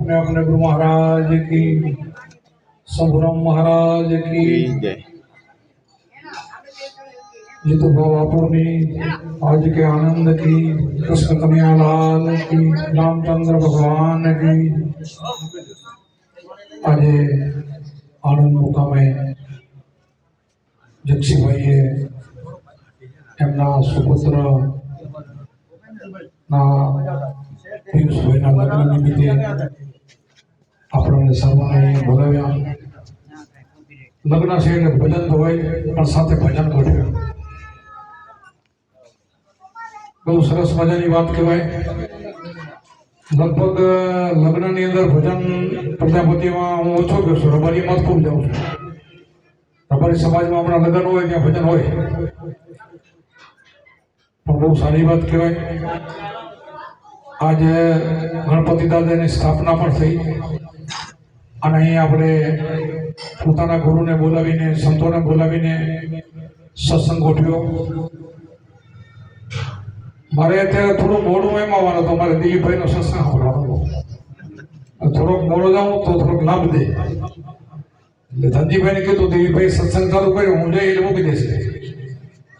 अपने अपने गुरु महाराज की, शंभुराम महाराज की जय। जितु बापूनी आज के आनंद की, कृष्ण कन्हैयालाल की, रामचंद्र भगवान की। आज आनंद मुकामे जक्षी भाई एमना सुपुत्र પિયુષભાઈના લગ્ન નિમિત્તે આપણને સર્વને બોલાવ્યા. લગ્ન છે એટલે ભજન તો હોય, પણ સાથે ભજન ગોઠવ્યું. બહુ સરસ મજાની વાત કહેવાય. લગભગ લગ્નની અંદર ભજન પ્રજાપતિમાં હું ઓછો ગયો છું, રબારીમાં ખૂબ જાઉં છું. રબારી સમાજમાં હમણાં લગ્ન હોય ત્યાં ભજન હોય, પણ બહુ સારી વાત કહેવાય. આજે ગણપતિ દાદાની સ્થાપના પણ થઈ અને અહીં આપણે પોતાના ગુરુને બોલાવીને, સંતોને બોલાવીને સત્સંગ ગોઠવ્યો. મારે અત્યારે થોડું મોડું એમ આવવાનું હતું, મારે દિલીપભાઈનો સત્સંગ સાંભળવાનો. થોડોક મોડો જાઉં તો થોડોક લાભ દે. એટલે ધનજીભાઈને કીધું દિલીપભાઈ સત્સંગ ચાલુ કર્યો, હું જઈ એટલે મૂકી દેશે.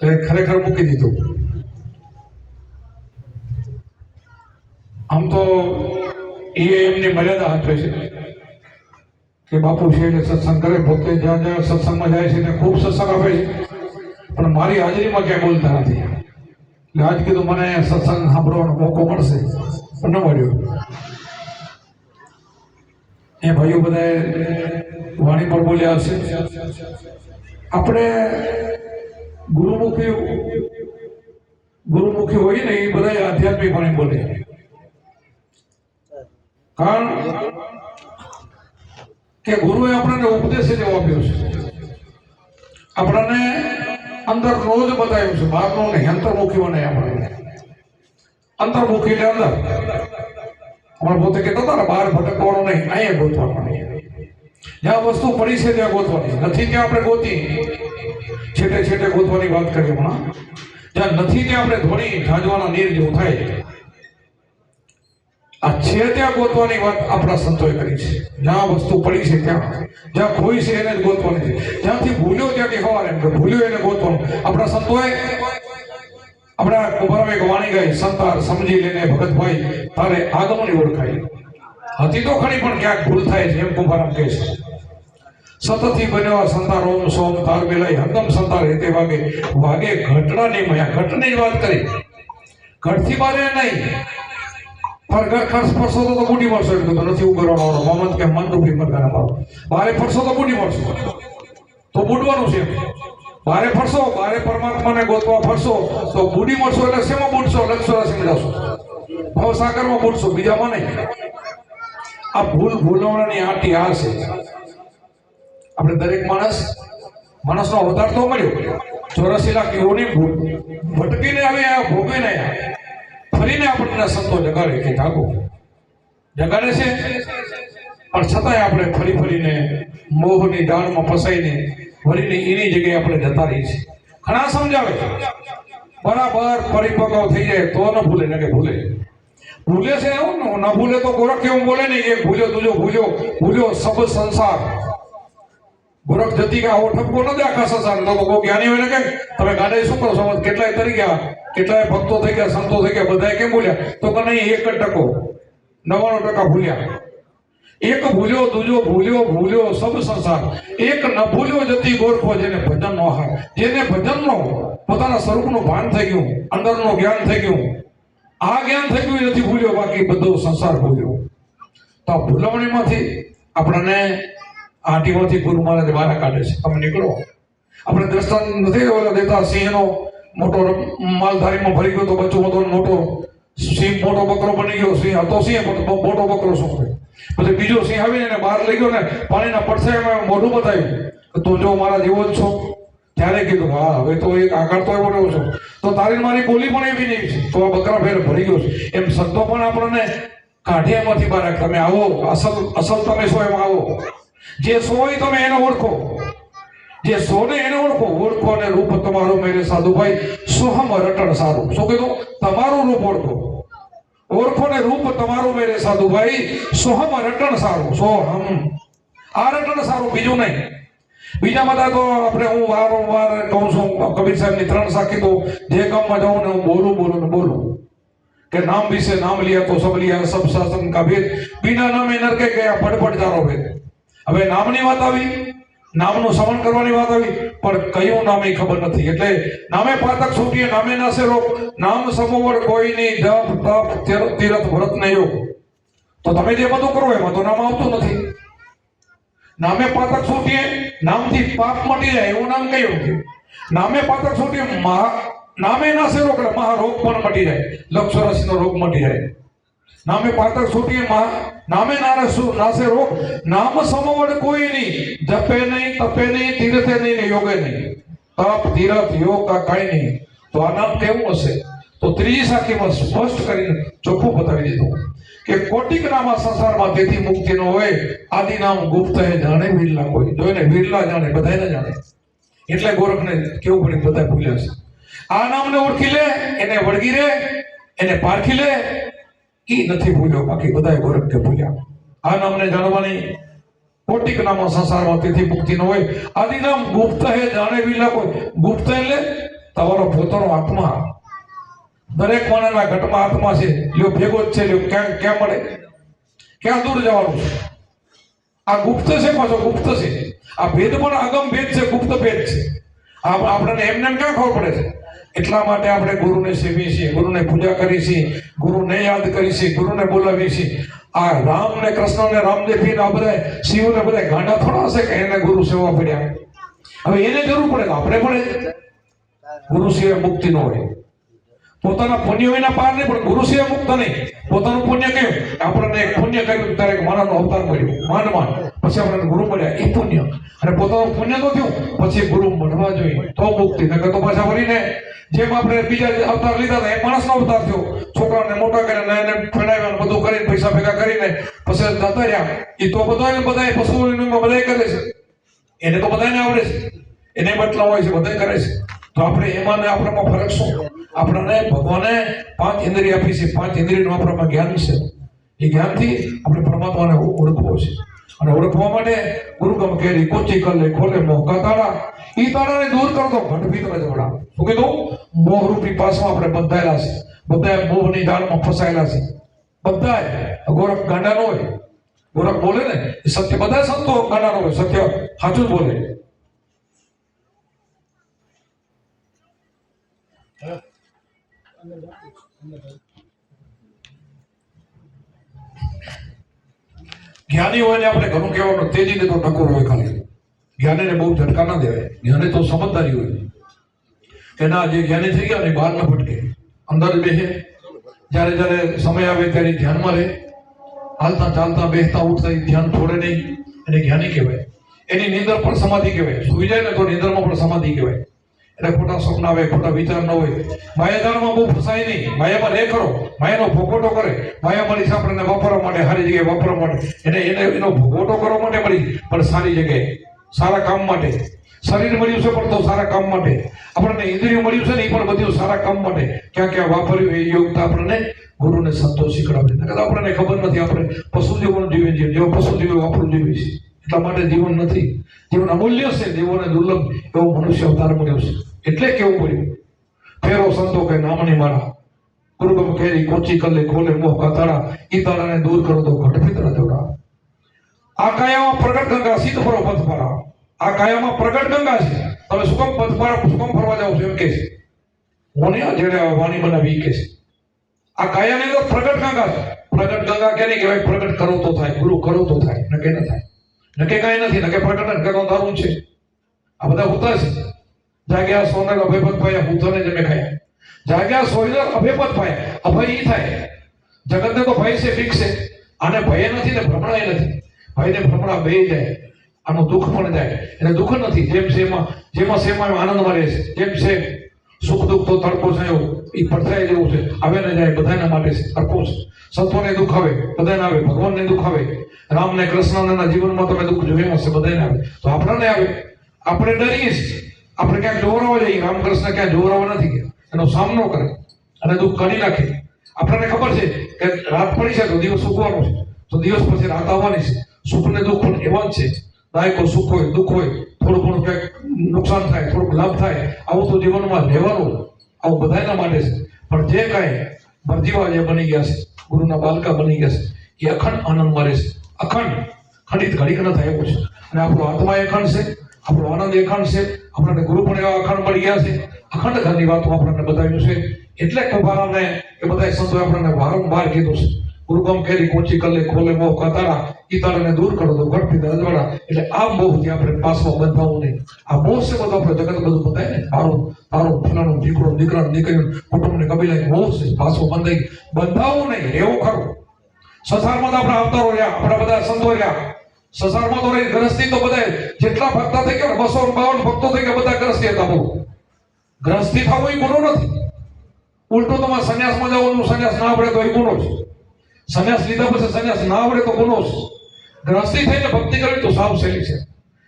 એટલે ખરેખર મૂકી દીધું. આમ તો એ એમની મર્યાદા હાથવે છે કે બાપુ છે એટલે સત્સંગ કરે, પોતે જ્યાં જ્યાં સત્સંગમાં જાય છે એને ખૂબ સત્સંગ આપે છે, પણ મારી હાજરીમાં ક્યાંય બોલતા નથી. એટલે આજ કીધું મને સત્સંગ સાંભળવાનો મોકો મળશે, પણ ન મળ્યો. એ ભાઈઓ બધાએ વાણી પર બોલ્યા હશે. આપણે ગુરુમુખી હોય ને એ બધા આધ્યાત્મિક વાણી બોલે. કારણ કે ગુરુએ આપણને ઉપદેશ જેવો આપ્યો છે, આપણને અંદર રોજ બતાવ્યું છે, બહારનું નહીં, અંતર્મુખી બને. આપણને અંતર્મુખી એટલે અંદર. હમણાં પોતે કહેતા હતા ને, બહાર ભટકવાનું નહીં, અહીંયા ગોતવાનું. જ્યાં વસ્તુ પડી છે ત્યાં ગોતવાની, નથી ત્યાં આપણે ગોતી છેટે છેટે ગોતવાની વાત કરીએ. હમણાં જ્યાં નથી ત્યાં આપણે ધોણી ઝાંઝવાના નીર જેવું થાય. આ છે ત્યાં ગોતવાની વાત આપણા સંતોએ કરી છે. જ્યાં વસ્તુ પડી છે ત્યાં, જ્યાં ખોઈ છે એને જ ગોતવાની છે. જ્યાંથી ભૂલ્યો ત્યાંથી હવારે એમ કે ભૂલ્યો એને ગોતવાનું. આપણા સંતોએ, આપણા કુંભારામાં એક વાણી ગાઈ, સંતાર સમજી લેને ભગતભાઈ તારે આગમની ઓળખાય. હતી તો ખરી પણ ક્યાંક ભૂલ થાય છે, એમ કુંભારામ કહે છે. સતથી બન્યા સંતાર ઓમ સોમ તાર બેલાઈ હરદમ સંતાર હેતે વાગે વાગે ઘટના નહીં મયા. ઘટની જ વાત કરી, ઘટથી બારે નહીં. પર ઘર ખર્ચ પડશો તો બુડી મળશો. એટલે તો નથી ઉગરવાનો મોહમ્મદ કે મન રૂપી મરગાના ભાવ. બારે પડશો તો બુડી મળશો, તો બુડવાનું છે. બારે ફરશો, બારે પરમાત્માને ગોતવા ફરશો તો બુડી મળશો. એટલે શેમાં બુડશો? લક્ષ રાશિમાં જશો, ભવસાગરમાં બુડશો, બીજામાં નહીં. આ ભૂલવણાની આટી આ છે. આપણે દરેક માણસનો અવતાર તો મળ્યો, 84 લાખ યોની ભટકીને આવે, ભોગવીને ફરીને આપણને સંતો જગાડે કે જાગો. જગાડે છે, પણ છતાંય આપણે ફરી ફરીને મોહની દાળમાં ફસાઈને ફરીને એની જગ્યાએ આપણે જતા રહીએ છીએ. ઘણા સમજાવે, બરાબર પરિપક્વ થઈ જાય તો ન ભૂલે, ને કે ભૂલે છે એવું ન ભૂલે તો ગોરખ કેવું બોલે નહીં, એક ભૂલ્યો દૂજો ભૂલ્યો સબ સંસાર. ગોરખ જતી કે આવો ઠપકો ન દે આખા સંસાર. લોકો જ્ઞાની હોય ને કે તમે ગાડે શું કરો છો? કેટલાય તરી ગયા, કેટલાય ભક્તો થઈ ગયા, સંતો થઈ ગયા, બધાએ કેમ બોલ્યા? તો કે નહીં, 1% 99% ભૂલ્યા. એક ભૂલ્યો દૂજો ભૂલ્યો સબ સંસાર. એક ન ભૂલ્યો જતી ગોરખો જેને ભજનનો આહાર. જેને ભજનનો પોતાના સ્વરૂપનું ભાન થઈ ગયું, અંદરનું જ્ઞાન થઈ ગયું, આ જ્ઞાન થઈ ગયું નથી ભૂલ્યો, બાકી બધો સંસાર ભૂલ્યો. તો આ ભૂલવણીમાંથી આપણને આટીમાંથી ગુરુ મહારાજ બહાર કાઢે છે. તમે નીકળો. આપણે દ્રષ્ટાંત નથી ઓલા દેતા, સિંહનો મોટો માલધારીમાં ભરી ગયો તો બચ્ચું હતો, મોટો સિંહ મોટો બકરો બની ગયો. સિંહ હતો સિંહ, મોટો બકરો શું કરે? પછી બીજો સિંહ આવીને એને બહાર લઈ ગયો ને પાણીના પડછાયામાં મોઢું બતાવ્યું, તો જો મારા જેવો જ છો. ત્યારે કીધું હા હવે તો એક આકાર તો એવો રહ્યો છો, તો તારી મારી બોલી પણ એવી નહીં છે, તો આ બકરા ફેર ભરી ગયો છે. એમ સંતો પણ આપણને કાઢ્યામાંથી બહાર, તમે આવો, અસલ તમે છો એમ આવો. જે સો હોય તમે એને ઓળખો, જે સોને એને ઓળખો અને રૂપ તમારું મેરે સાધુભાઈ સોહમ રટણ સારું. શું કીધું? તમારું રૂપ ઓળખો. ઓળખો ને રૂપ તમારું મેરે સાધુભાઈ, સોહમ રટણ સારું, સોહમ આ રટણ સારું, બીજું નહીં. બીજા બધા તો આપણે હું વારંવાર કહું છું, કબીર સાહેબની 3 સાખી તો જે ગામમાં જાઉં ને હું બોલું કે નામ વિશે નામ लिया તો સબ लिया, સબ શાસન કા ભેદ, बिना નામે નરકે ગયા પડપડ જારો ભેદ. હવે નામની વાત આવી, નામનું શ્રવણ કરવાની વાત આવી, પણ કયું નામ એ ખબર નથી. એટલે નામે પાતક છૂટીએ, નામે નાસે રોગ, નામ સમોવર કોઈ નહીં, જપ તપ તીરથ વ્રત ને યોગ. તો તમે જે બધું કરો એમાં તો નામ આવતું નથી. નામે પાતક છૂટીએ, નામથી પાપ મટી જાય એવું નામ કયું છે. નામે પાતક છૂટીએ, નામે નાસે રોગ, મહારોગ પણ મટી જાય, લક્ષ રાશિનો રોગ મટી જાય. નામે પાતક છૂટીએ, નામે નાસે રોગ, નામ સમવડ કોઈ નહીં, જપે નહીં, તપે નહીં, તીર્થે નહીં ને યોગે નહીં. તપ તીર્થ યોગ કા કાંઈ નહીં. તો આ નામ કેવું હશે? તો 3જી સાખીમાં સ્પષ્ટ કરીને ચોખ્ખું બતાવી દીધું કે કોટિક નામા સંસારમાં તેથી મુક્તિ નો હોય, આદિ નામ ગુપ્ત હે જાણે વિરલા કોઈ. જો એને વિરલા જાણે, બધાય ન જાણે. એટલે ગોરખને કેવું પડે, બધા ભૂલ્યા છે. આ નામને ઓળખી લે, એને વળગી રે, એને પારખી લે, ઈ નથી ભૂલ્યો, બાકી બધાય ગોરખ કે ભૂલ્યા. આ નામને જાણવાની કોટિક નામા સંસારમાં તેથી મુક્તિ નો હોય, આદિ નામ ગુપ્ત હે જાણે વિરલા કોઈ. ગુપ્ત એટલે તમારો પોતાનો આત્મા. દરેક માણસના ઘટમાં આત્મા છે, લ્યો ભેગો જ છે, લ્યો ક્યાં મળે, ક્યાં દૂર જવાનું છે. આ ગુપ્ત છે, પાછો ગુપ્ત છે. આ ભેદ પણ અગમ ભેદ છે, ગુપ્ત ભેદ છે. આપણને એમને ક્યાં ખબર પડે છે? એટલા માટે આપણે ગુરુને સેવીએ છીએ, ગુરુને પૂજા કરીએ છીએ, ગુરુને યાદ કરીએ છીએ, ગુરુને બોલાવીએ છીએ. આ રામ ને કૃષ્ણ ને રામદેવ આ બધા શિવ ને બધા ગાંડા થોડા હશે કે એને ગુરુ સેવા પડ્યા. હવે એને જરૂર પડે તો આપણે પડે. ગુરુ સિવાય મુક્તિ ન હોય. પોતાના પુણ્ય વિના પાર નહીં, પણ ગુરુ સિવાય મુક્ત નહીં. પોતાનું પુણ્ય કેવું? આપણને એક પુણ્ય કર્યું, ત્યારે માનવનો અવતાર મળ્યો, માંડ પછી આપણને ગુરુ મળ્યા, એ પુણ્ય. અને પોતાનું પુણ્ય તો થયું, પછી ગુરુ મળવા જોઈએ તો મુક્તિ. નકર તો પાછા વળીને જેમ આપણે બીજા અવતાર લીધા હતા એ માણસનો અવતાર થયો. છોકરાને મોટા કરીને એને ફેડાવ્યા, બધું કરીને પૈસા ભેગા કરીને પછી જતા રહ્યા. એ તો બધા પશુઓમાં બધા કરે છે, એને તો બધાને આવડે છે, એને બટલા હોય છે, બધા કરે છે. તો આપણે એમાં ને આપણામાં ફરક શું? આપણને ભગવાને 5 ઇન્દ્રિય આપી છે, 5 ઇન્દ્રિયનું આપણામાં જ્ઞાન છે. એ જ્ઞાનથી આપણે પરમાત્માને ઓળખવો છે. અને ઓળખવા માટે ગુરુકમ કેરી કોચી કલે ખોલે મોહ કા તાળા, ઈ તાળાને દૂર કરો તો ઘટ ભીતર જવડા. શું કીધું? મોહ રૂપી પાસમાં આપણે બંધાયેલા છે, બધા મોહની જાળમાં ફસાયેલા છે. બધા ગોરખ ગાંડા નો હોય. ગોરખ બોલે ને સત્ય, બધા સંતો ગાંડા નો હોય, સત્ય સાચું જ બોલે. જ્ઞાની હોય ને આપણે ઘણું કહેવાનું, તેજીને તો ટકોર હોય ખાલી. જ્ઞાનીને બહુ ઝટકા ના દેવાય. જ્ઞાની તો સમજદારી હોય કે ના, જે જ્ઞાની થઈ ગયા ને બહાર ન ભટકે, અંદર જ બેસે. જ્યારે જ્યારે સમય આવે ત્યારે ધ્યાનમાં રહે, હાલતા ચાલતા બેસતા ઉઠતા ધ્યાન છોડે નહીં, એને જ્ઞાની કહેવાય. એની નિંદર પણ સમાધિ કહેવાય. સુઈ જાય ને તો નિંદરમાં પણ સમાધિ કહેવાય. એટલે ખોટા સ્વપ્ન આવે, ખોટા વિચાર ન હોય. માયાજાળમાં બહુ ફસાય નહીં, માયામાં રહે ખરો, માયાનો ભોગવટો કરે. માયા મળી છે આપણને વાપરવા માટે, સારી જગ્યાએ વાપરવા માટે, એનો ભોગવટો કરવા માટે મળી, પણ સારી જગ્યાએ, સારા કામ માટે. શરીર મળ્યું છે પણ તો સારા કામ માટે. આપણને ઇન્દ્રિય મળ્યું છે ને એ પણ બધું સારા કામ માટે. ક્યાં ક્યાં વાપર્યું એ યોગતા આપણને ગુરુને સંતોષ શીખડાવે. આપણને ખબર નથી, આપણે પશુ જીવન જીવીએ છીએ, જેવો પશુ જીવે આપણું જીવીએ છીએ. એટલા માટે જીવન નથી, જીવન અમૂલ્ય છે, જીવોને દુર્લભ એવો મનુષ્ય અવતાર મળ્યો છે. એટલે કેવું પડ્યું, ફેરો સંતો કે નામની માળા, ગુરુગમ કેરી કોચી કલે ખોલે મોહ કા તાળા, ઈ તાળાને દૂર કરો તો ઘટ ભીતર જવડા. આ કાયામાં પ્રગટ ગંગા સીધ ફરો પથપારા. આ કાયામાં પ્રગટ ગંગા છે. તમે સુકમ પથપારા સુકમ ફરવા જાવ છો એમ કે છે. હું ને જેને વાણી બનાવી કે છે. આ કાયાની અંદર પ્રગટ ગંગા છે. પ્રગટ ગંગા કેની કહેવાય? પ્રગટ કરો તો થાય, ગુરુ કરો તો થાય, નકે ન થાય. નકે કાંઈ નથી, નકે પ્રગટ કરવાનું દારૂ છે. આ બધા હોતા છે. જાગ્યા સોનર અભયપત પાયા, ભૂતોને જમે ખાયા. જાગ્યા સોનર અભયપત પાયા, અભય ઈ થાય. જગતને તો ભય છે, બીક છે. આને ભય નથી ને ભ્રમણા નથી. ભય ને ભ્રમણા બે જાય, આનું દુઃખ પણ જાય. એને દુઃખ નથી, જેમાં સેમાં આનંદમાં રહે છે. જેમ છે સુખ દુઃખ તો તડકો છે, એ પડથાઈ જેવું છે, આવે ને જાય, બધાના માટે છે, તડકો છે. સંતોને દુઃખ આવે, બધાને આવે. ભગવાનને દુઃખ આવે, રામ ને કૃષ્ણના જીવનમાં તમે દુઃખ જોયા હશે, બધાને આવે. તો આપણને આવે. આપણે ડરીએ છીએ, આપણે ક્યાંક જોવરાવા જઈએ. રામકૃષ્ણ ક્યાં જોવરાવા નથી ગયા, એનો સામનો કરે અને દુઃખ કાઢી નાખે. આપણને ખબર છે કે રાત પડી છે તો દિવસ ઉગવાનો છે, તો દિવસ પછી રાત આવવાની છે. સુખ ને દુઃખ પણ એવા જ છે. દાયકો સુખ હોય દુઃખ હોય, થોડું ઘણું ક્યાંક નુકસાન થાય, થોડુંક લાભ થાય, આવું તો જીવનમાં રહેવાનું, આવું બધાના માટે છે. પણ જે કાંઈ બરજીવા જે બની ગયા છે, ગુરુના બાલકા બની ગયા છે, એ અખંડ આનંદમાં રહેશે. અખંડ ખંડિત ઘડીક ન થાય એવું છે. અને આપણો આત્મા અખંડ છે, આપણો આનંદ અખંડ છે, આપણને ગુરુ પણ એવા અખંડ મળી ગયા છે. અખંડ ઘરની વાતો આપણને બતાવ્યું છે. એટલે કુંભારાને એ બધા સંતોએ આપણને વારંવાર કીધું છે, ગુરુગમ કેરી કોચી કલે ખોલે મોહ કતારા, ઈતારાને દૂર કરો તો ગઢ અજવાળા. એટલે આ મોહથી આપણે પાસમાં બંધાવું નહીં. આ મોહ છે બધું આપણે જગત બધું બતાય ને, તારું ફલાણું દીકરો દીકરા દીકરી કુટુંબને કબીલા મોહ છે, પાસમાં બંધાવું નહીં. એવું ખરું. સંસારમાં તો આપણે આવતા રહ્યા, આપણા બધા સંતો રહ્યા. સંસારમાં તો રહી ગ્રસ્તી તો બધા જેટલા ભક્તો થઈ ગયા 252 ભક્તો થઈ ગયા, બધા ગ્રસ્તી હતા. બહુ ગ્રસ્તી થવું એ ગુનો નથી. ઉલટો તમારે સંન્યાસમાં જવાનું, સંન્યાસ ના આવડે તો એ ગુનો છે. સંન્યાસ લીધા પછી સંન્યાસ ના આવડે તો ગુનો છે. ગ્રસ્તી થઈને ભક્તિ કરવી તો સાવ સહેલી છે.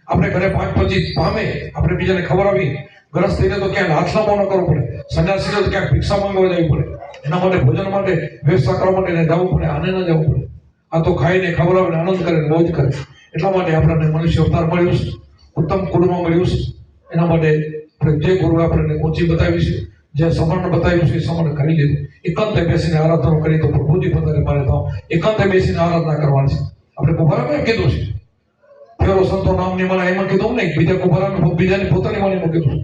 આપણે ઘરે 5-25 પામે, આપણે બીજાને ખબર આવી. ગ્રસ્ત થઈને તો ક્યાંક હાથ લાંબો ન કરવો પડે. સંન્યાસી તો ક્યાંક ભિક્ષા માંગવા જવી પડે. એના માટે ભોજન માટે વ્યવસ્થા કરવા માટે જવું પડે. આને ન જવું પડે. આ તો ખાઈને ખબર આવે, આનંદ કરે, મોજ કરે. એટલા માટે આપણને મનુષ્ય અવતાર મળ્યું છે, ઉત્તમ કુળમાં મળ્યું છે. એના માટે જે ગુરુ આપણને ઊંચી બતાવી છે, જે સમરણ બતાવ્યું છે, એ સમરણ કરી લીધું. એકાંતે બેસીને આરાધના કરી તો પ્રભુજી પોતાને મારે તો એકાંતે બેસીને આરાધના કરવાની છે. આપણે કુંભારામાં એમ કીધું છે, ફેરો સંતો નામની મને એમાં કીધું નહીં, બીજા કુંભારામાં બીજાની પોતાની વાણીમાં કીધું.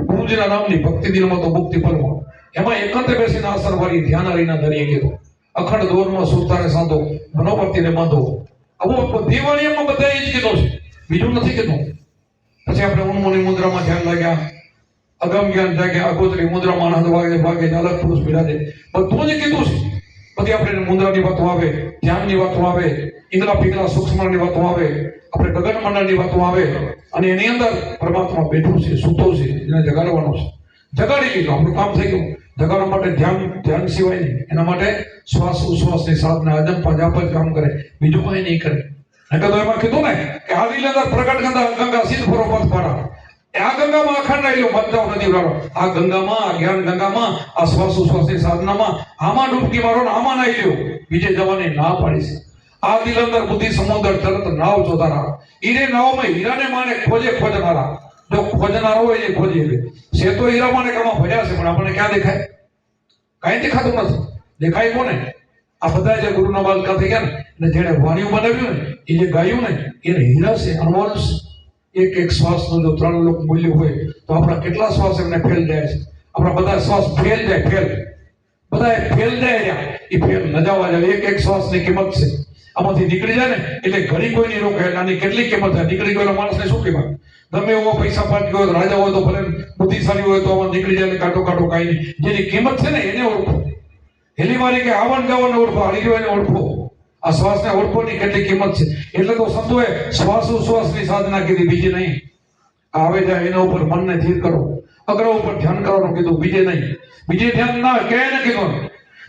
ગુરુજીના નામની ભક્તિ દિલમાં તો મુક્તિ પલમાં, એમાં એકાંતે બેસીને આસન વાળી ધ્યાન હરીના દરિયે કીધું. અખંડ દોરમાં સુરતાને સાંધો, મનોવર્તીને બાંધો. આવું બધી વાણીઓમાં બધા એ જ કીધું છે, બીજું નથી કીધું. પછી આપણે ઉન્મુની મુદ્રામાં ધ્યાન લાગ્યા, અગમ જ્ઞાન જાગ્યા, અગોતરી મુદ્રામાં આનંદ ભાગે અલગ પુરુષ બિરાજે. બધું જ કીધું છે. બધી આપણે મુદ્રાની વાતો આવે, ધ્યાનની વાતો આવે, ઈંદરા પીંગલા સૂક્ષ્મની વાતો આવે, આપણે ગગન મંડળની વાતો આવે. અને એની અંદર પરમાત્મા બેઠું છે, સૂતો છે, એને જગાડવાનો છે. જગાડી લીધું, આપણું કામ થઈ ગયું. જગાડવા માટે ધ્યાન સિવાય નહીં. એના માટે શ્વાસ ઉશ્વાસની સાધના અજંપા જાપ જ કામ કરે, બીજું કંઈ નહીં કરે. તો એમાં કીધું ને કે આ લીલા પ્રગટ ગંગા સિદ્ધ ફરો પથ પાડા. આ ગંગામાં અખંડ રહેલું મત જાઓ નથી વાળો. આ ગંગામાં, આ જ્ઞાન ગંગામાં, આ શ્વાસ ઉશ્વાસની સાધનામાં આમાં ડૂબકી મારો ને આમાં નાઈ લ્યો. બીજે જવાની ના પાડી છે. આ દિલંદર બુદ્ધિ સમુદ્ર તરત નાવ જોતારા. હીરે નાવમાં હીરાને માને ખોજનારા. જો ખોજનારો હોય એ ખોજી લે. છે તો હીરા માને કામાં ભર્યા છે, પણ આપણને ક્યાં દેખાય? કાંઈ દેખાતું નથી. દેખાય કોને? આ બધા જે ગુરુના બાલકા થઈ ગયા ને, જેને વાણીઓ બનાવ્યું ને, એ જે ગાયું ને, એને હીરા છે, અનમોલ છે. એક એક શ્વાસનું જો 3 લોક મૂલ્ય હોય તો આપણા કેટલા શ્વાસ એમને ફેલ જાય છે. આપણા બધા શ્વાસ ફેલ જાય, બધા ફેલ જાય. એ ફેલ ન જવા જાય. એક એક શ્વાસની કિંમત છે. આમાંથી નીકળી જાય ને એટલે ઘણી કોઈ નહીં રોકે. આની કેટલી કિંમત થાય? નીકળી ગયેલા માણસને શું કિંમત? ગમે એવો પૈસા પાટી ગયો, રાજા હોય તો ભલે બુદ્ધિશાળી હોય તો આમાં નીકળી જાય, કાંટો કાંઈ નહીં. જેની કિંમત છે ને એને ઓળખો. હેલી મારી કે આવન ગાવન ઓળખો, હારી ગયો એને ઓળખો. આ શ્વાસને ઓળખોની કેટલી કિંમત છે. એટલે તો સંતોએ શ્વાસ ઉશ્વાસની સાધના કીધી, બીજી નહીં. આવે જાય એના ઉપર મનને સ્થિર કરો, અગ્ર ઉપર ધ્યાન કરવાનું કીધું, બીજે નહીં. બીજે ધ્યાન ના ક્યાંય ન કીધું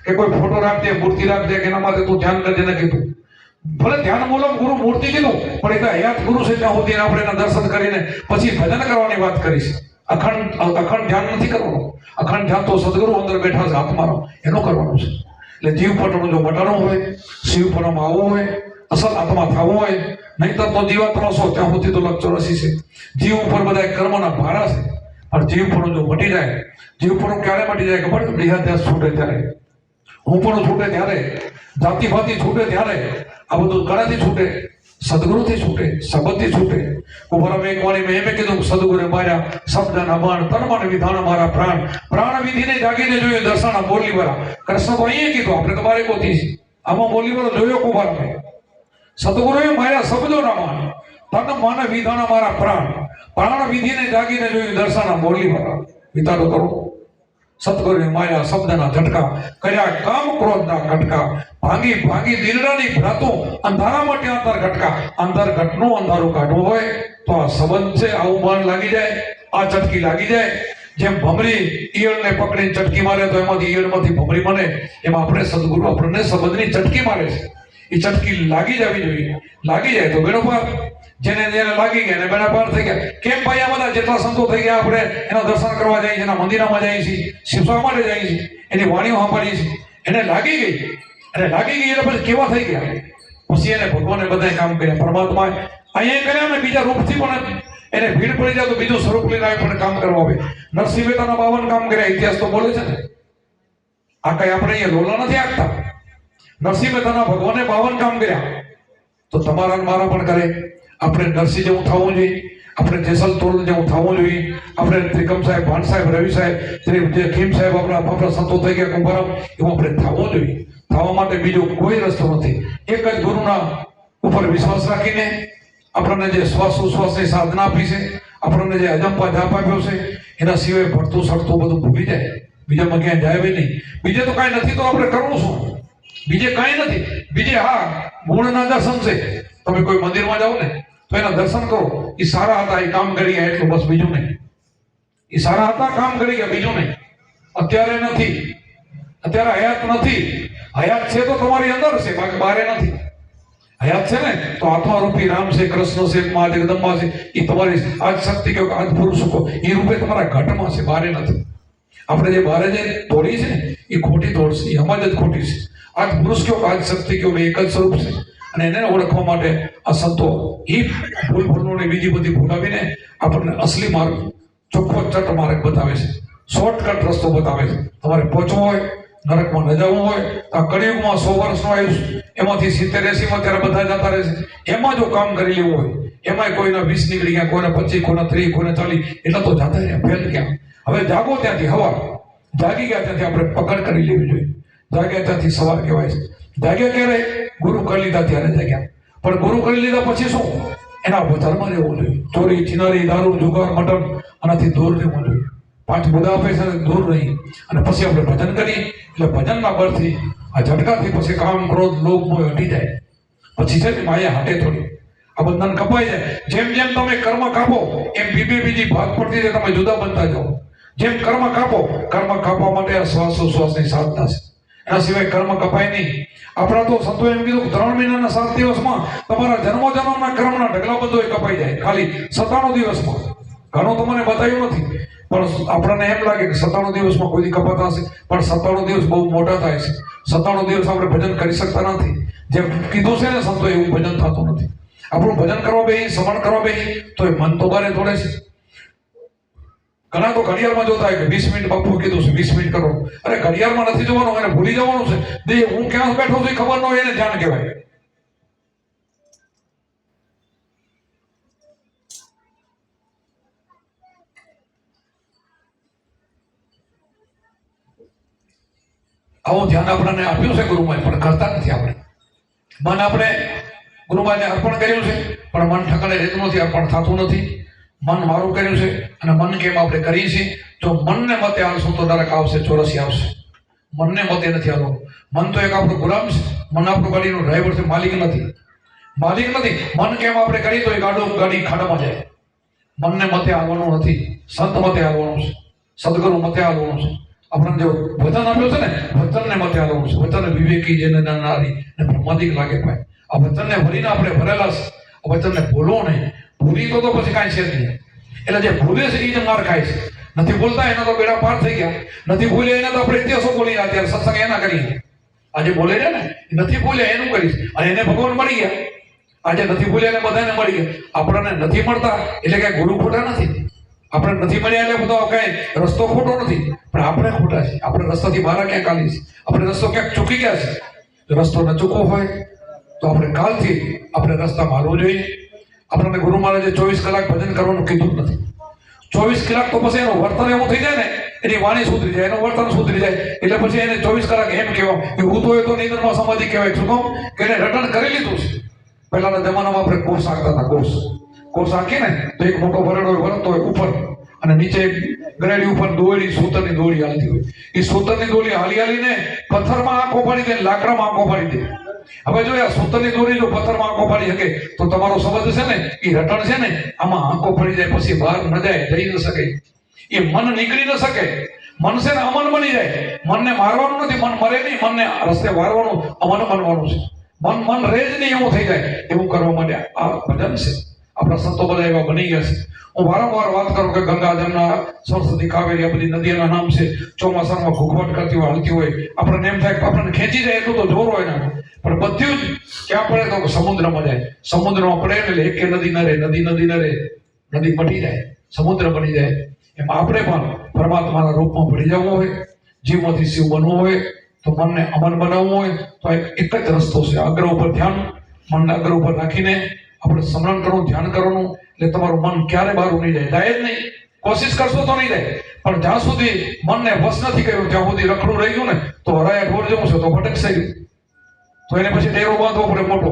કે કોઈ ફોટો રાખજે, મૂર્તિ રાખજે કે એના માટે તું ધ્યાન કરજે ન કીધું. ભલે ધ્યાન મૂલમ ગુરુ મૂર્તિ કીધું, પણ એ તો હયાત ગુરુ છે ત્યાં સુધી આપણે એના દર્શન કરીને પછી ભજન કરવાની વાત કરી છે. અખંડ ધ્યાન નથી કરવાનું. અખંડ ધ્યાન તો સદગુરુ અંદર બેઠા છે આત્માનો, એનો કરવાનું છે. એટલે જીવ પટનું જો મટાડવું હોય, શિવ પરમાં આવવું હોય, અસલ આત્મા થવું હોય, નહીતર તો જીવાત્મા છો ત્યાં સુધી તો લક્ષ છે. જીવ ઉપર બધા કર્મના ભારા છે. પણ જીવ પણ જો મટી જાય, જીવ પણ ક્યારે મટી જાય ખબર? દેહાધ્યાસ છૂટે ત્યારે, હું પણ છૂટે ત્યારે, જાતિ ભાતિ છૂટે ત્યારે. આ બધું કણાથી છૂટે? સદગુરુથી છૂટે, શબ્દથી છૂટે. કુંભારામાં એક વાણી મેં એમ કીધું, સદગુરે માર્યા શબ્દના બાણ, તન મન વિધાન મારા પ્રાણ. પ્રાણ વિધિને જાગીને જોયું દર્શાના બોલી વાળા. કૃષ્ણ તો અહીંયા કીધું, આપણે તો બારે ગોતી છે. આમાં બોલી વાળો જોયો કુંભારામાં. સદગુરુએ માર્યા શબ્દોના બાણ, તન મન વિધાન મારા પ્રાણ. પ્રાણ વિધિને જાગીને જોયું દર્શાના બોલી વાળા. વિચારો કરો. સદગુરુએ માર્યા શબ્દના ઝટકા, કર્યા કામ ક્રોધના ઘટકા. ભાંગી દિલડાની ભ્રાતો, અંધારા માટે અંતર ઘટકા. અંતર ઘટનું અંધારું કાઢવું હોય તો આ સંબંધ છે. આવું બાણ લાગી જાય, આ ચટકી લાગી જાય. જેમ ભમરી ઈયળને પકડીને ચટકી મારે તો એમાંથી ઈયળમાંથી ભમરી બને, એમ આપણે સદગુરુ આપણને સંબંધની ચટકી મારે છે. એ ચટકી લાગી જવી જોઈએ. લાગી જાય તો બેડો પાર. જેને જેને લાગી ગયા ને બેડા પાર થઈ ગયા. કેમ ભાઈ આ બધા જેટલા સંતો થઈ ગયા આપણે એના દર્શન કરવા જઈએ છીએ, એના મંદિરમાં જઈએ છીએ, શિવસભા માટે જઈએ છીએ, એની વાણીઓ સાંભળીએ છીએ. એને લાગી ગઈ એટલે પછી કેવા થઈ ગયા? પછી એને ભગવાને બધાએ કામ કર્યા. પરમાત્મા અહીંયા કર્યા ને બીજા રૂપથી પણ એને ભીડ પડી જાય તો બીજું સ્વરૂપ લઈને આવી પણ કામ કરવા આવે. નરસિંહ મહેતાના 52 કામ કર્યા. ઇતિહાસ તો બોલે છે ને. આ કઈ આપણે અહીંયા લોલા નથી આપતા. નરસિંહ મહેતાના ભગવાને 52 કામ કર્યા તો તમારા મારા પણ કરે. આપણે નરસિંહ જેવું થવું જોઈએ, આપણે જેસલ તોરલ જેવું થવું જોઈએ, આપણે ત્રિકમ સાહેબ, ભાન સાહેબ, રવિ સાહેબ, ખીમ સાહેબ, આપણા સંતો થઈ ગયા કુંભારામ, એવું આપણે થવું જોઈએ. થવા માટે બીજો કોઈ રસ્તો નથી. એક જ ગુરુના ઉપર વિશ્વાસ રાખીને આપણને જે શ્વાસ ઉશ્વાસની સાધના આપી છે, આપણને જે અજંપા જાપ આપ્યો છે, એના સિવાય ભરતું સડતું બધું ભૂલી જાય. બીજામાં ક્યાંય જાય બી નહીં. બીજે તો કાંઈ નથી તો આપણે કરવું શું? બીજે કાંઈ નથી. બીજે હા ગુણના દર્શન છે. તમે કોઈ મંદિરમાં જાઓ ને તો એના દર્શન કરો. એ સારા હતા, એ કામ કરી ગયા એટલું, બસ બીજું નહીં. એ સારા હતા, કામ કરી ગયા, બીજું નહીં. અત્યારે નથી, અત્યારે હયાત નથી. હયાત છે તો તમારી અંદર છે, બાકી બારે નથી. હયાત છે ને તો આત્મારૂપી રામ છે, કૃષ્ણ છે, મા જગદંબા છે. એ તમારી આજ શક્તિ કહો, આજ પુરુષ કહો, એ રૂપે તમારા ઘટમાં છે, બારે નથી. આપણે જે બારે જે દોડી છે ને એ ખોટી દોડ છે, એ હમજ જ ખોટી છે. આજ પુરુષ કહો, આજ શક્તિ કહો, એક જ સ્વરૂપ છે. અને એને ઓળખવા માટે આ સંતો એ ભૂલને બીજી બધી ભૂલાવીને આપણને અસલી માર્ગ, ચોખ્ખો ચટ માર્ગ બતાવે છે. શોર્ટકટ રસ્તો બતાવે છે. તમારે પહોંચવું હોય, નરકમાં ન જવું હોય તો આ કળિયુગમાં 100 વર્ષનું આયુષ, એમાંથી 70-80 માં ત્યારે બધા જતા રહે છે. એમાં જો કામ કરી લેવું હોય, એમાંય કોઈના 20 નીકળી ગયા, કોઈના 25, કોઈના 30, કોઈના 40, એટલા તો જતા રહ્યા, ફેલ ગયા. હવે જાગો ત્યાંથી હવા, જાગી ગયા ત્યાંથી આપણે પકડ કરી લેવી જોઈએ. જાગ્યા ત્યાંથી સવાર કહેવાય છે. જાગ્યા ક્યારે? ગુરુ કરી લીધા ત્યારે જાગ્યા. પણ ગુરુ કરી લીધા પછી શું? એના ધર્મ રહેવું જોઈએ. ચોરી, ચિનારી, દારૂ, જુગાર, મટન આનાથી દૂર રહેવું જોઈએ. 5 બધા આપે છે દૂર રહી અને પછી આપણે ભજન કરીએ એટલે ભજનના બળથી આ ઝટકાથી પછી કામ, ક્રોધ, લોભ, મોહ હટી જાય. પછી છે ને માયા હટે થોડી, આ બંધન કપાઈ જાય. જેમ જેમ તમે કર્મ કાપો એમ બીજી ભાગ પડતી જાય, તમે જુદા બનતા જાઓ. જેમ કર્મ કાપવા માટે આ શ્વાસ ઉશ્વાસની સાધના છે. એના સિવાય કર્મ કપાય નહીં. આપણા તો સંતો એમ કીધું 3 મહિનાના 7 દિવસમાં તમારા જન્મોના કર્મના ઢગલા બધો કપાઈ જાય, ખાલી 97 દિવસમાં. ઘણું તો મને બતાવ્યું નથી, પણ આપણને એમ લાગે કે 97 દિવસમાં કોઈ કપાતા હશે, પણ 97 દિવસ બહુ મોટા થાય છે. 97 દિવસ આપણે ભજન કરી શકતા નથી. જેમ કીધું છે ને સંતો, એવું ભજન થતું નથી. આપણું ભજન કરવા બેસી, શ્રવણ કરવા બેસી તો એ મન તો બારે દોડે છે. ઘણા તો ઘડિયાળમાં જોતા હોય કે 20 મિનિટ બાપુ કીધું છે, 20 મિનિટ કરો. અરે ઘડિયાળમાં નથી જોવાનું, એને ભૂલી જવાનું છે. હું ક્યાં બેઠો છું ખબર ન હોય, એને જાણ કહેવાય. આવું ધ્યાન આપણને આપ્યું છે ગુરુમાએ, પણ કરતા નથી આપણે. મન આપણે ગુરુમાને અર્પણ કર્યું છે, પણ મન ઠકાણે રહેતું નથી, અર્પણ થતું નથી. મન મારું કર્યું છે અને મન કેમ આપણે કરીએ છીએ? જો મનને મતે આવશું તો નરક આવશે, 84 આવશે. મનને મતે નથી આવવાનું. મન તો એક આપણું ગુલામ છે. મન આપણું ગાડીનો ડ્રાઈવર છે, માલિક નથી. મન કેમ આપણે કરીએ તો એ ગાડી ખાડામાં જાય. મનને મતે આવવાનું નથી, સંત મતે આવવાનું છે, સદગુરુ મતે આવવાનું છે. આપણને જો વચન આપ્યું છે ને, વચનને મતે આવવાનું છે. વચન વિવેકી જેને નારી ને બ્રહ્માદિક લાગે ભાઈ. આ વચનને ભરીને આપણે ભરેલા છે. આ વચનને ભૂલો નહીં. ભૂલી તો પછી કાંઈ છે જ નહીં. એટલે જે ભૂલે છે એ જ માર ખાય છે. નથી બોલતા એના તો બેડા પાર થઈ ગયા. નથી બોલ્યા એના તો આપણે ઇતિહાસો બોલી અત્યારે સત્સંગ એના કરીએ. આજે બોલે છે ને, નથી બોલ્યા એનું કરીશ, અને એને ભગવાન મળી ગયા. આજે નથી બોલ્યા એને બધાને મળી ગયા. આપણને નથી મળતા એટલે કઈ ગુરુ ખોટા નથી. આપણે નથી મળ્યા એટલે બધો કઈ રસ્તો ખોટો નથી, પણ આપણે ખોટા છે. આપણે રસ્તાથી બહાર ક્યાંક આલી છે. આપણે રસ્તો ક્યાંક ચૂકી ગયા છે. જો રસ્તો ન ચૂકવો હોય તો આપણે કાલથી આપણે રસ્તામાં હાલવું જોઈએ. આપણને ગુરુ મહારાજે 24 કલાક ભજન કરવાનું કીધું નથી. 24 કલાક તો પછી એનું વર્તન એવું થઈ જાય ને, એની વાણી સુધરી જાય, એનું વર્તન સુધરી જાય, એટલે પછી એને 24 કલાક એમ કહેવા કે હું તો એ તો નિંદરમાં સમાધિ કહેવાય. શું કહું કે એને રટણ કરી લીધું છે. પહેલાના જમાનામાં આપણે કોર્સ આંકતા હતા. કોર્સ આંકીએ ને તો એક મોટો ભરેડો વળતો હોય ઉપર, અને નીચે ગરેડી ઉપર દોરડી, સૂતરની દોરડી હાલતી હોય. એ સૂતરની દોરડી હાલીને પથ્થરમાં આંખો પાડી દે, લાકડામાં આંખો પાડી દે. હવે જો આ સૂતરની દોરી જો પથ્થરમાં આંખો પાડી શકે તો તમારો સંબંધ છે ને, એ રટણ છે ને, આમાં આંખો પડી જાય, પછી બહાર ન જાય, જઈ ન શકે. એ મન નીકળી ન શકે. મન છે ને અમન બની જાય. મનને મારવાનું નથી, મન મરે નહીં. મનને રસ્તે વારવાનું, અમન બનવાનું છે. મન રહે જ નહીં એવું થઈ જાય. એવું કરવા માટે આ ભજન છે. આપણા સંતો બધા એવા બની ગયા છે. હું વારંવાર વાત કરું કે ગંગા જમના સરસ્વતી કાવેરી આ બધી નદીઓના નામ છે. ચોમાસામાં ઘૂઘવટ કરતી હોય હલતી હોય આપણને એમ થાય કે આપણને ખેંચી જાય એટલું તો જોર હોય ને, પણ બધું જ ક્યાં પડે તો સમુદ્રમાં જાય. સમુદ્રમાં પડે એટલે એક નદી ન રહે, નદી ન રહે, નદી મટી જાય, સમુદ્ર બની જાય. એમ આપણે પણ પરમાત્માના રૂપમાં ભળી જવું હોય, જીવમાંથી શિવ બનવું હોય, તો મનને અમર બનાવવું હોય તો એક જ રસ્તો છે, અગ્ર ઉપર ધ્યાન. મનને અગ્ર ઉપર રાખીને આપણે સ્મરણ કરવું, ધ્યાન કરવાનું. એટલે તમારું મન ક્યારે બહાર નહીં જાય જ નહીં. કોશિશ કરશો તો નહીં જાય, પણ જ્યાં સુધી મનને વશ નથી કર્યું ત્યાં સુધી રખડું રહી ગયું ને તો હરાયા ઢોર જેવું છે, તો ભટકશે ગયું. તો એને પછી ડેરો બાંધવો પડે મોટો.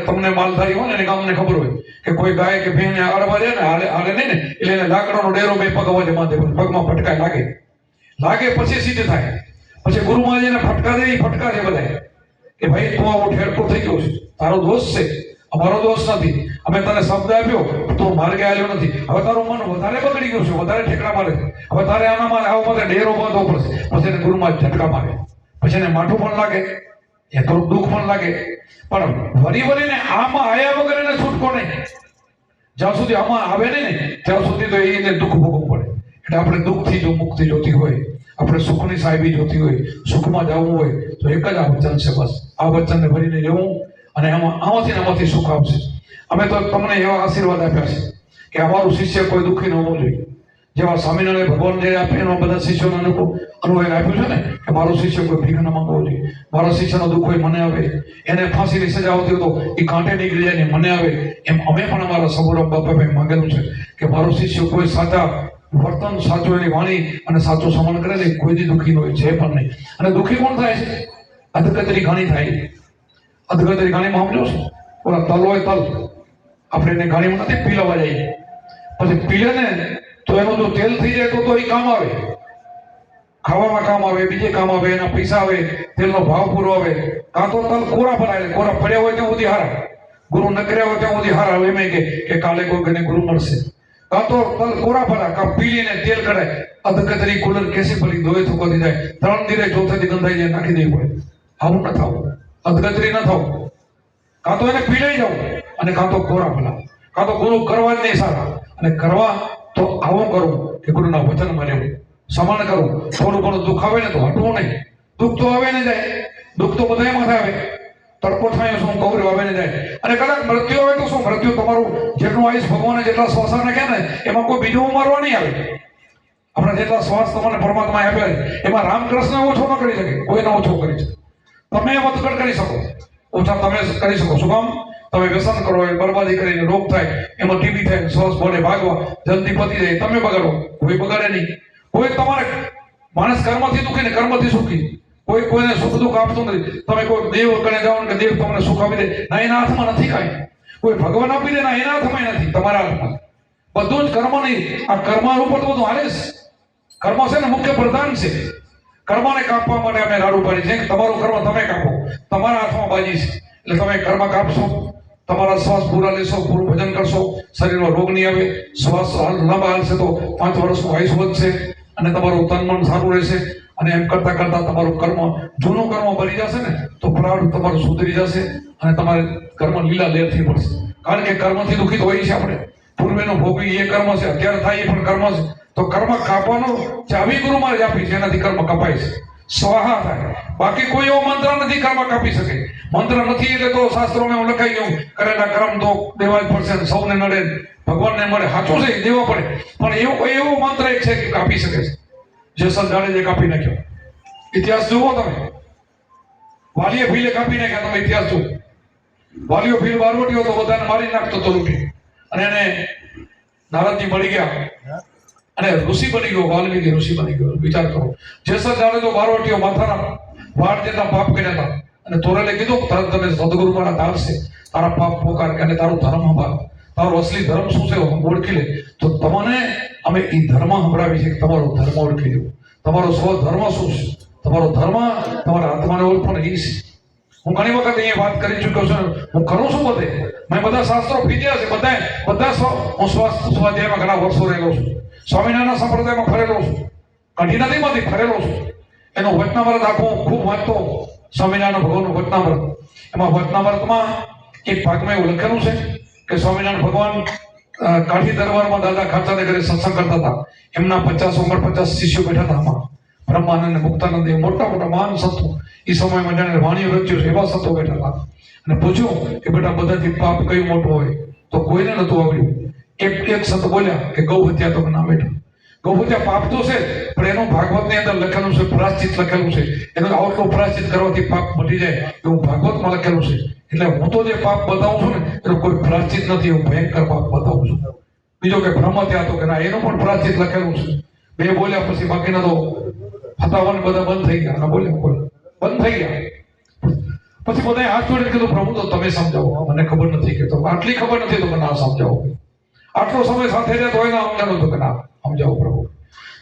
તમને માલધારી હોય ને એને ગામને ખબર હોય કે કોઈ ગાય કે ભેંને અડવા જાય ને હાલે નહીં ને, એટલે એને લાકડાનો ડેરો બે પગ અવાજે બાંધે, પગમાં ફટકાય લાગે પછી સિદ્ધ થાય. પછી ગુરુમાં જઈને ફટકા દે, ફટકા છે બધા કે ભાઈ તું આવો ઠેરકો થઈ ગયો છે, તારો દોષ છે, અમારો દોષ નથી. અમે તને શબ્દ આપ્યો તો માર્ગે આવ્યો નથી. હવે તારું મન વધારે બગડી ગયું છે, વધારે ઠેકડા મારે, હવે તારે આનામાં આવો માટે ડેરો બાંધવો પડશે. પછી એને ગુરુમાં ઝટકા મારે, પછી એને માઠું પણ લાગે, એ થોડું દુઃખ પણ લાગે, પણ વરીને આમાં આયા વગર એને છૂટકો નહીં. જ્યાં સુધી આમાં આવે નહીં ને ત્યાં સુધી તો એને દુઃખ ભોગવવું પડે. એટલે આપણે દુઃખથી જો મુક્તિ જોતી હોય, આપણે સુખની સાહેબી જોતી હોય, સુખમાં જવું હોય તો એક જ આ વચન છે. બસ આ વચનને ભરીને જવું અને આમાંથી સુખ આવશે. અમે તો તમને એવા આશીર્વાદ આપ્યા છે કે અમારું શિષ્ય કોઈ દુઃખી ન હોવું જોઈએ. જેવા સ્વામિનારાયણ ભગવાન જે આપે એમાં બધા શિષ્યોને અનુભવ આપ્યું છે ને કે મારો શિષ્ય કોઈ ભીખ ન માંગવો જોઈએ, મારા શિષ્યનો દુઃખ હોય મને આવે, એને ફાંસીની સજા આવતી હોય તો એ કાંઠે નીકળી જાય ને મને આવે. એમ અમે પણ અમારા સબોરામ બાપાભાઈ માંગેલું છે કે મારો શિષ્ય કોઈ સાચા વર્તન, સાચું એની વાણી અને સાચું સમન કરે ને કોઈ દી દુઃખી ન હોય છે પણ નહીં. અને દુઃખી કોણ થાય છે? અધગતરી ઘાણી થાય. અધગતરી ઘાણીમાં સમજો છો, ઓલા તલ હોય તલ, આપણે એને ઘાણીમાં નથી પીલાવા જઈએ, પછી પીલે ને તો એનું જો તેલ થઈ જાય તો એ કામ આવે, ખાવામાં કામ આવે, બીજે કામ આવે, એના પૈસા આવે, તેલનો ભાવ પૂરો આવે. કાં તો તલ કોરા ભરાય, કોરા પડ્યા હોય ત્યાં સુધી હારા, ગુરુ ન કર્યા હોય ત્યાં સુધી હારા. એમ કે કાલે કોઈ ગુરુ મળશે. કાં તો તલ કોરા ભરા, કાં પીલીને તેલ કઢાય. અધકતરી કુલર કેસી ભરી દોય થુકાતી જાય, 3 દિવસ ચોથેથી ગંધાઈ જાય, નાખી દેવી પડે. આવું ન થવું, અધકતરી ન થવું. કાં તો એને પીડાઈ જવું અને કાં તો કોરા ભલા, કાં તો ગુરુ કરવા જ નહીં સારા, અને કરવા તો આવું કરવું કે ગુરુના વચનમાં રહેવું, સમાન કરવું. થોડું ઘણું દુઃખ આવે ને તો હટવું નહીં. દુઃખ તો આવે ને જાય, દુઃખ તો બધા માથે આવે. તડકો થાય શું, કવર આવે ને જાય. અને કદાચ મૃત્યુ આવે તો શું, મૃત્યુ તમારું જેટલું આયુષ ભગવાને જેટલા શ્વાસ નાખ્યા ને એમાં કોઈ બીજું મારવા નહીં આવે. આપણા જેટલા શ્વાસ તમને પરમાત્મા આપ્યા છે એમાં રામકૃષ્ણ ઓછો ન કરી શકે, કોઈને ઓછો કરી શકે. તમે વધઘટ કરી શકો, ઓછા તમે કરી શકો. શું કામ? તમે વ્યસન કરો, બરબાદી કરીને રોગ થાય, એમાં ટીબી થાય, શ્વાસ ભરે, ભાગવા જલ્દી પતી જાય, તમે બગાડો, કોઈ બગાડે નહીં. કોઈ તમારે માણસ કર્મથી દુઃખી ને કર્મથી સુખી, કોઈ કોઈને સુખ દુઃખ આપતું નથી. તમે કોઈ દેવ ગણે જાઓ કે દેવ તમને સુખ આપી દે, ના એના હાથમાં નથી કાંઈ. કોઈ ભગવાન આપી દે, ના એના હાથમાં નથી, તમારા હાથમાં. બધું જ કર્મ નહીં. આ કર્મ ઉપર તો બધું હાલે છે. કર્મ છે ને મુખ્ય પ્રધાન છે. કર્મને કાપવા માટે અમે રાડું પાડી છે કે તમારું કર્મ તમે કાપો, તમારા હાથમાં બાજી છે. એટલે તમે કર્મ કાપશો, તમારા શ્વાસ પૂરા લેશો, પૂરું ભજન કરશો, શરીરમાં રોગ નહીં આવે, શ્વાસ લાંબા હાલશે તો 5 વર્ષનું આયુષ વધશે અને તમારું તન મન સારું રહેશે. અને એમ કરતા કરતા તમારું કર્મ, જૂનું કર્મ બની જશે ને તો પ્રાણ તમારું સુધરી જશે અને તમારે કર્મ લીલા લેરથી પડશે. કારણ કે કર્મથી દુઃખિત હોઈએ છીએ આપણે. પૂર્વેનું ભોગવી એ કર્મ છે, અત્યારે થાય એ પણ કર્મ છે. તો કર્મ કાપવાનો ચાવી ગુરુમાં જ આપી છે, એનાથી કર્મ કપાય છે, સ્વાહા થાય. બાકી કોઈ એવો મંત્ર નથી કર્મ કાપી શકે. મંત્ર નથી એટલે તો શાસ્ત્રોમાં એવું લખાઈ ગયું કરેલા કર્મ તો દેવા જ પડશે, સૌને નડે, ભગવાનને મળે. સાચું છે, દેવા પડે, પણ એવો મંત્ર એક છે કે કાપી શકે છે. જેસલ જાડેજે કાપી નાખ્યો. ઇતિહાસ જુઓ તમે, વાલીએ ભીલે કાપી નાખ્યા. તમે ઇતિહાસ જુઓ, વાલીઓ ભીલ બારવટીઓ તો બધાને મારી નાખતો તો લૂંટી, અને એને નારદજી મળી ગયા અને ઋષિ બની ગયો, વાલ્મીકી ઋષિ બની ગયો. વિચાર કરો, જેસલ જાડેજો બારવટીઓ માથાના વાળ જેટલા પાપ કર્યા હતા અને તોરેલે કીધું તરત તમે સદગુરુ મારા ધારશે, તારા પાપ પોકાર અને તારું ધર્મ સંભાળ, તારો અસલી ધર્મ શું છે ઓળખી લે. તો તમને અમે એ ધર્મ સંભળાવી છે કે તમારો ધર્મ ઓળખી લો. તમારો સ્વધર્મ શું છે? તમારો ધર્મ તમારા આત્માને ઓળખો ને એ છે. હું ઘણી વખત અહીંયા વાત કરી ચૂક્યો છું. હું કરું છું બધે, મેં બધા શાસ્ત્રો પીધ્યા છે, બધા હું સ્વાધ્યાયમાં ઘણા વર્ષો રહેલો છું. સ્વામિનારાયણ સંપ્રદાયમાં ફરેલો છું, કઢી નદીમાંથી ફરેલો છું. એનો વચનામૃત આખું ખૂબ વાંચતો, સ્વામિનારાયણ ભગવાનનું વચનામૃત. એમાં વચનામૃતમાં એક ભાગમાં એવું લખેલું છે કે સ્વામિનારાયણ ભગવાન કાઠી દરબારમાં દાદા ખાચાને ઘરે સત્સંગ કરતા હતા. એમના 50 શિષ્યો બેઠા હતા. આમાં બ્રહ્માનંદ, મુક્તાનંદ, એ મોટા મોટા મહાન સંતો એ સમયમાં જાણે વાણીઓ રચ્યો છે એવા સંતો બેઠા હતા. અને પૂછ્યું કે બેટા બધાથી પાપ કયું મોટું હોય? તો કોઈને નતું આવડ્યું. એક સંત બોલ્યા કે ગૌ હત્યા. તો ના બેટા, ગૌ હત્યા પાપ તો છે, પણ એનું ભાગવતની અંદર લખેલું છે, પ્રાયશ્ચિત લખેલું છે. એનો આટલો પ્રાયશ્ચિત કરવાથી પાપ મટી જાય એવું ભાગવતમાં લખેલું છે. એટલે હું તો જે પાપ બતાવું છું ને એનો કોઈ પ્રાયશ્ચિત નથી, હું ભયંકર પાપ બતાવું છું. બીજો કે બ્રહ્મ હત્યા તો કે ના, એનું પણ પ્રાયશ્ચિત લખેલું છે. બે બોલ્યા પછી બાકીના તો હતાવન બધા બંધ થઈ ગયા. અને બોલ્યા કોઈ બંધ થઈ ગયા. પછી બધાએ હાથ જોડીને કીધું પ્રભુ તો તમે સમજાવો, મને ખબર નથી. કે તો આટલી ખબર નથી તો કે ના સમજાવો. આટલો સમય સાથે રહે તો એને સમજાવો તો કે ના સમજાવો પ્રભુ.